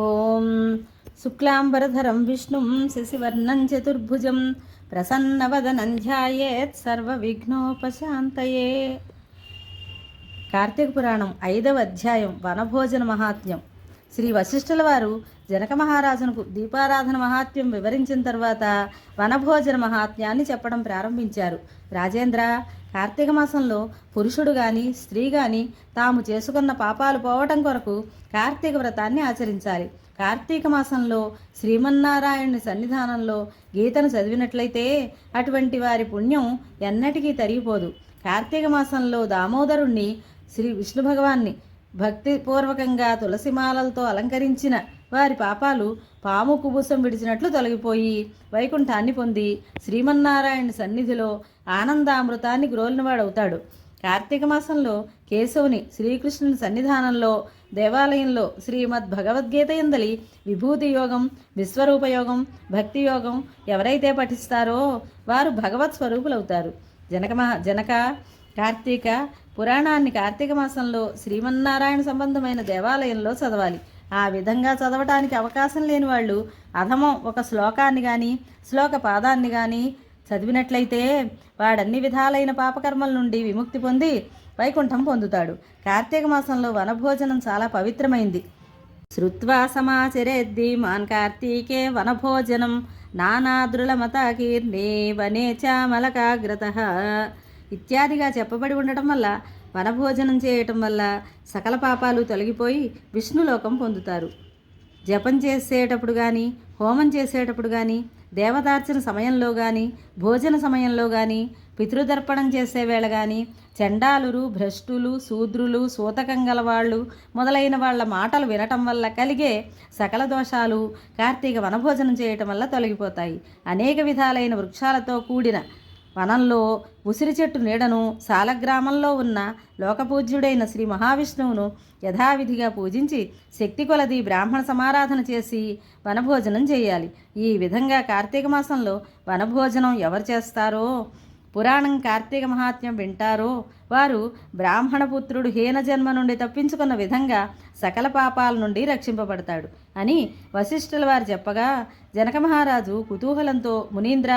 ఓం శుక్లాంబరధరం విష్ణుం శశివర్ణం చతుర్భుజం ప్రసన్నవదనం ధ్యాయేత్ సర్వవిఘ్నోపశాంతయే. కార్తీక పురాణం 5వ అధ్యాయం వనభోజన మహాత్మ్యం. శ్రీ వశిష్ఠుల వారు జనక మహారాజునకు దీపారాధన మహాత్మ్యం వివరించిన తర్వాత వనభోజన మహాత్మ్యాన్ని చెప్పడం ప్రారంభించారు. రాజేంద్ర, కార్తీక మాసంలో పురుషుడు కానీ స్త్రీ కానీ తాము చేసుకున్న పాపాలు పోవటం కొరకు కార్తీక వ్రతాన్ని ఆచరించాలి. కార్తీక మాసంలో శ్రీమన్నారాయణుని సన్నిధానంలో గీతను చదివినట్లయితే అటువంటి వారి పుణ్యం ఎన్నటికీ తరిగిపోదు. కార్తీక మాసంలో దామోదరుణ్ణి శ్రీ విష్ణు భగవాన్ని భక్తిపూర్వకంగా తులసిమాలలతో అలంకరించిన వారి పాపాలు పాము కుబుసం విడిచినట్లు తొలగిపోయి వైకుంఠాన్ని పొంది శ్రీమన్నారాయణ సన్నిధిలో ఆనందామృతాన్ని గ్రోలినవాడవుతాడు. కార్తీక మాసంలో కేశవుని శ్రీకృష్ణుని సన్నిధానంలో దేవాలయంలో శ్రీమద్ భగవద్గీత యందలి విభూతి యోగం, విశ్వరూపయోగం, భక్తి యోగం ఎవరైతే పఠిస్తారో వారు భగవత్ స్వరూపులవుతారు. జనక కార్తీక పురాణాన్ని కార్తీక మాసంలో శ్రీమన్నారాయణ సంబంధమైన దేవాలయంలో చదవాలి. ఆ విధంగా చదవటానికి అవకాశం లేని వాళ్ళు అధమం ఒక శ్లోకాన్ని కానీ శ్లోక పాదాన్ని కానీ చదివినట్లయితే వాడన్ని విధాలైన పాపకర్మల నుండి విముక్తి పొంది వైకుంఠం పొందుతాడు. కార్తీక మాసంలో వనభోజనం చాలా పవిత్రమైంది. శ్రుత్వా సమాచరేద్ది మాన్ కార్తీకే వనభోజనం నానాద్రులమతాకీర్ణే వనే చామలకాగ్రతః ఇత్యాదిగా చెప్పబడి ఉండటం వల్ల వనభోజనం చేయటం వల్ల సకల పాపాలు తొలగిపోయి విష్ణులోకం పొందుతారు. జపం చేసేటప్పుడు కానీ హోమం చేసేటప్పుడు కానీ దేవతార్చన సమయంలో కానీ భోజన సమయంలో కానీ పితృదర్పణం చేసే వేళ కానీ చండాలురు, భ్రష్టులు, శూద్రులు, సూతకం గలవాళ్ళు మొదలైన వాళ్ళ మాటలు వినటం వల్ల కలిగే సకల దోషాలు కార్తీక వనభోజనం చేయటం వల్ల తొలగిపోతాయి. అనేక విధాలైన వృక్షాలతో కూడిన వనంలో ఉసిరి చెట్టు నీడను సాలగ్రామంలో ఉన్న లోకపూజ్యుడైన శ్రీ మహావిష్ణువును యథావిధిగా పూజించి శక్తి కొలది బ్రాహ్మణ సమారాధన చేసి వనభోజనం చేయాలి. ఈ విధంగా కార్తీక మాసంలో వనభోజనం ఎవరు చేస్తారో, పురాణం కార్తీక మహాత్మ్యం వింటారో వారు బ్రాహ్మణపుత్రుడు హీన జన్మ నుండి తప్పించుకున్న విధంగా సకల పాపాల నుండి రక్షింపబడతాడు అని వశిష్ఠుల వారు చెప్పగా జనక మహారాజు కుతూహలంతో, మునీంద్ర,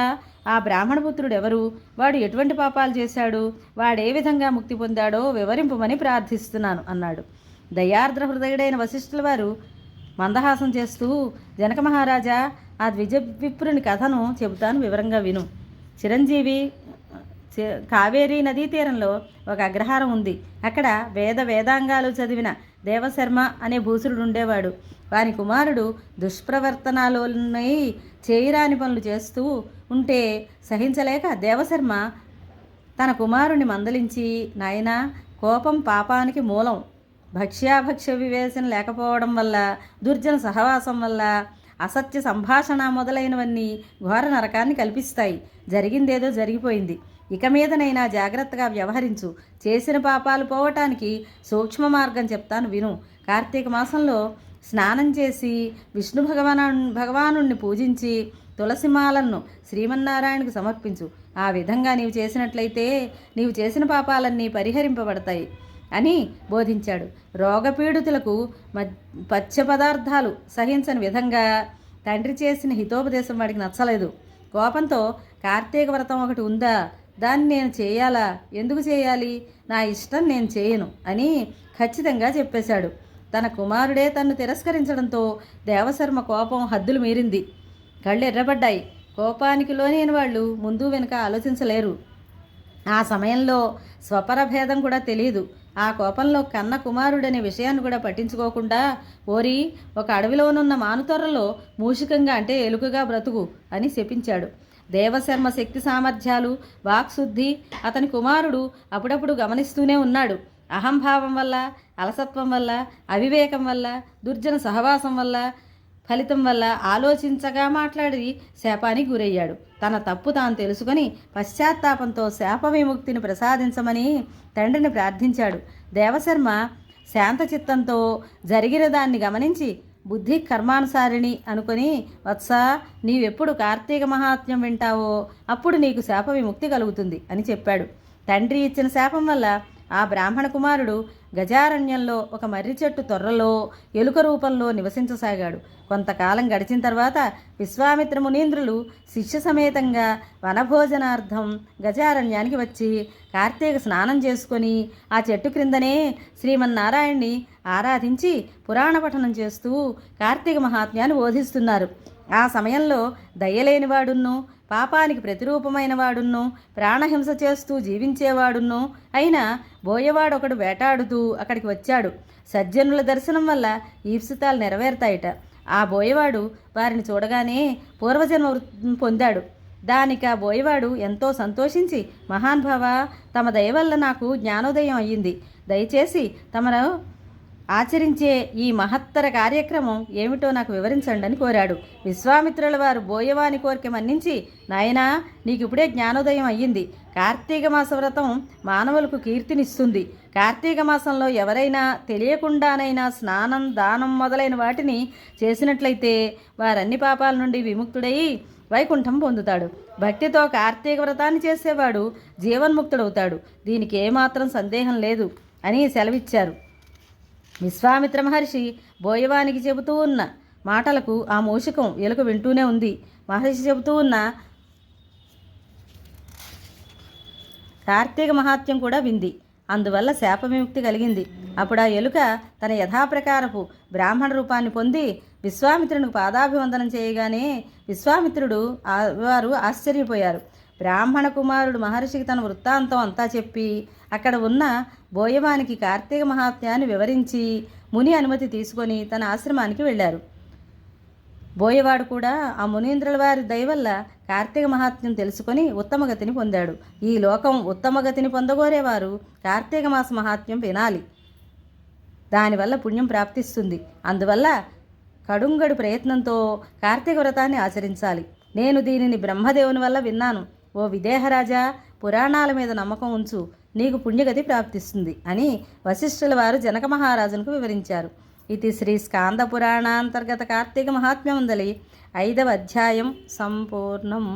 ఆ బ్రాహ్మణపుత్రుడు ఎవరు, వాడు ఎటువంటి పాపాలు చేశాడు, వాడే విధంగా ముక్తి పొందాడో వివరింపమని ప్రార్థిస్తున్నాను అన్నాడు. దయార్ద్ర హృదయుడైన వశిష్ఠుల వారు మందహాసం చేస్తూ, జనక మహారాజా, ఆ ద్విజ విప్రుని కథను చెబుతాను, వివరంగా విను. చిరంజీవి కావేరీ నదీ తీరంలో ఒక అగ్రహారం ఉంది. అక్కడ వేదాంగాలు చదివిన దేవశర్మ అనే భూసురుడు ఉండేవాడు. వాని కుమారుడు దుష్ప్రవర్తనాలోనై చేయరాని పనులు చేస్తూ ఉంటే సహించలేక దేవశర్మ తన కుమారుని మందలించి, నాయనా, కోపం పాపానికి మూలం. భక్ష్యాభక్ష్య వివేచన లేకపోవడం వల్ల, దుర్జన సహవాసం వల్ల, అసత్య సంభాషణ మొదలైనవన్నీ ఘోర నరకాన్ని కల్పిస్తాయి. జరిగిందేదో జరిగిపోయింది. ఇక మీదనైనా జాగ్రత్తగా వ్యవహరించు. చేసిన పాపాలు పోవటానికి సూక్ష్మ మార్గం చెప్తాను విను. కార్తీక మాసంలో స్నానం చేసి విష్ణు భగవానుణ్ణి పూజించి తులసిమాలను శ్రీమన్నారాయణకు సమర్పించు. ఆ విధంగా నీవు చేసినట్లయితే నీవు చేసిన పాపాలన్నీ పరిహరింపబడతాయి అని బోధించాడు. రోగపీడితులకు పథ్య పదార్థాలు సహించని విధంగా తండ్రి చేసిన హితోపదేశం వాడికి నచ్చలేదు. కోపంతో, కార్తీక వ్రతం ఒకటి ఉందా, దాన్ని నేను చేయాలా, ఎందుకు చేయాలి, నా ఇష్టం, నేను చేయను అని ఖచ్చితంగా చెప్పేశాడు. తన కుమారుడే తన్ను తిరస్కరించడంతో దేవశర్మ కోపం హద్దులు మీరింది. కళ్ళు ఎర్రబడ్డాయి. కోపానికి లోనైన వాళ్ళు ముందు వెనుక ఆలోచించలేరు. ఆ సమయంలో స్వపర భేదం కూడా తెలియదు. ఆ కోపంలో కన్న కుమారుడనే విషయాన్ని కూడా పట్టించుకోకుండా, ఓరి, ఒక అడవిలోనున్న మానుతొర్రలో మూషికంగా అంటే ఎలుకగా బ్రతుకు అని శపించాడు. దేవశర్మ శక్తి సామర్థ్యాలు, వాక్శుద్ధి అతని కుమారుడు అప్పుడప్పుడు గమనిస్తూనే ఉన్నాడు. అహంభావం వల్ల, అలసత్వం వల్ల, అవివేకం వల్ల, దుర్జన సహవాసం వల్ల, ఫలితం వల్ల ఆలోచించగా మాట్లాడి శాపానికి గురయ్యాడు. తన తప్పు తాను తెలుసుకొని పశ్చాత్తాపంతో శాప విముక్తిని ప్రసాదించమని తండ్రిని ప్రార్థించాడు. దేవశర్మ శాంత చిత్తంతో జరిగిన దాన్ని గమనించి, బుద్ధి కర్మానుసారిణి అనుకొని, వత్సా, నీవెప్పుడు కార్తీక మహాత్మ్యం వింటావో అప్పుడు నీకు శాప విముక్తి కలుగుతుంది అని చెప్పాడు. తండ్రి ఇచ్చిన శాపం వల్ల ఆ బ్రాహ్మణ కుమారుడు గజారణ్యంలో ఒక మర్రి చెట్టు తొర్రలో ఎలుక రూపంలో నివసించసాగాడు. కొంతకాలం గడిచిన తర్వాత విశ్వామిత్ర మునీంద్రులు శిష్య సమేతంగా వనభోజనార్థం గజారణ్యానికి వచ్చి కార్తీక స్నానం చేసుకొని ఆ చెట్టు క్రిందనే శ్రీమన్నారాయణ్ణి ఆరాధించి పురాణ పఠనం చేస్తూ కార్తీక మహాత్మ్యాన్ని బోధిస్తున్నారు. ఆ సమయంలో దయ్యలేనివాడును, పాపానికి ప్రతిరూపమైన వాడును, ప్రాణహింస చేస్తూ జీవించేవాడును అయినా బోయవాడొకడు వేటాడుతూ అక్కడికి వచ్చాడు. సజ్జనుల దర్శనం వల్ల ఈప్సితాలు నెరవేరుతాయిట. ఆ బోయవాడు వారిని చూడగానే పూర్వజన్మ పొందాడు. దానికి ఆ బోయవాడు ఎంతో సంతోషించి, మహానుభావ, తమ దయ వల్ల నాకు జ్ఞానోదయం అయ్యింది. దయచేసి తమను ఆచరించే ఈ మహత్తర కార్యక్రమం ఏమిటో నాకు వివరించండి అని కోరాడు. విశ్వామిత్రుల వారు బోయవాని కోరిక మన్నించి, నాయనా, నీకు ఇప్పుడే జ్ఞానోదయం అయ్యింది. కార్తీక మాస వ్రతం మానవులకు కీర్తినిస్తుంది. కార్తీక మాసంలో ఎవరైనా తెలియకుండానైనా స్నానం, దానం మొదలైన వాటిని చేసినట్లయితే వారన్ని పాపాల నుండి విముక్తుడై వైకుంఠం పొందుతాడు. భక్తితో కార్తీక వ్రతాన్ని చేసేవాడు జీవన్ముక్తుడవుతాడు. దీనికి ఏమాత్రం సందేహం లేదు అని సెలవిచ్చారు. విశ్వామిత్ర మహర్షి బోయవానికి చెబుతూ ఉన్న మాటలకు ఆ మూషికం ఎలుక వింటూనే ఉంది. మహర్షి చెబుతూ ఉన్న కార్తీక మహాత్మ్యం కూడా వింది. అందువల్ల శాప విముక్తి కలిగింది. అప్పుడు ఆ ఎలుక తన యథాప్రకారపు బ్రాహ్మణ రూపాన్ని పొంది విశ్వామిత్రునికి పాదాభివందనం చేయగానే విశ్వామిత్రుడు వారు ఆశ్చర్యపోయారు. బ్రాహ్మణ కుమారుడు మహర్షికి తన వృత్తాంతం అంతా చెప్పి అక్కడ ఉన్న బోయవానికి కార్తీక మహాత్మ్యాన్ని వివరించి ముని అనుమతి తీసుకొని తన ఆశ్రమానికి వెళ్ళారు. బోయవాడు కూడా ఆ మునీంద్రుల వారి దయ వల్ల కార్తీక మహాత్మ్యం తెలుసుకొని ఉత్తమగతిని పొందాడు. ఈ లోకం ఉత్తమగతిని పొందగోరేవారు కార్తీక మాస మహాత్మ్యం వినాలి. దానివల్ల పుణ్యం ప్రాప్తిస్తుంది. అందువల్ల కడుంగడు ప్రయత్నంతో కార్తీక వ్రతాన్ని ఆచరించాలి. నేను దీనిని బ్రహ్మదేవుని వల్ల విన్నాను. ఓ విదేహరాజా, పురాణాల మీద నమ్మకం ఉంచు, నీకు పుణ్యగతి ప్రాప్తిస్తుంది అని వశిష్ఠుల వారు జనక మహారాజునకు వివరించారు. ఇది శ్రీ స్కాంద పురాణాంతర్గత కార్తీక మహాత్మ్యముందలి 5వ అధ్యాయం సంపూర్ణం.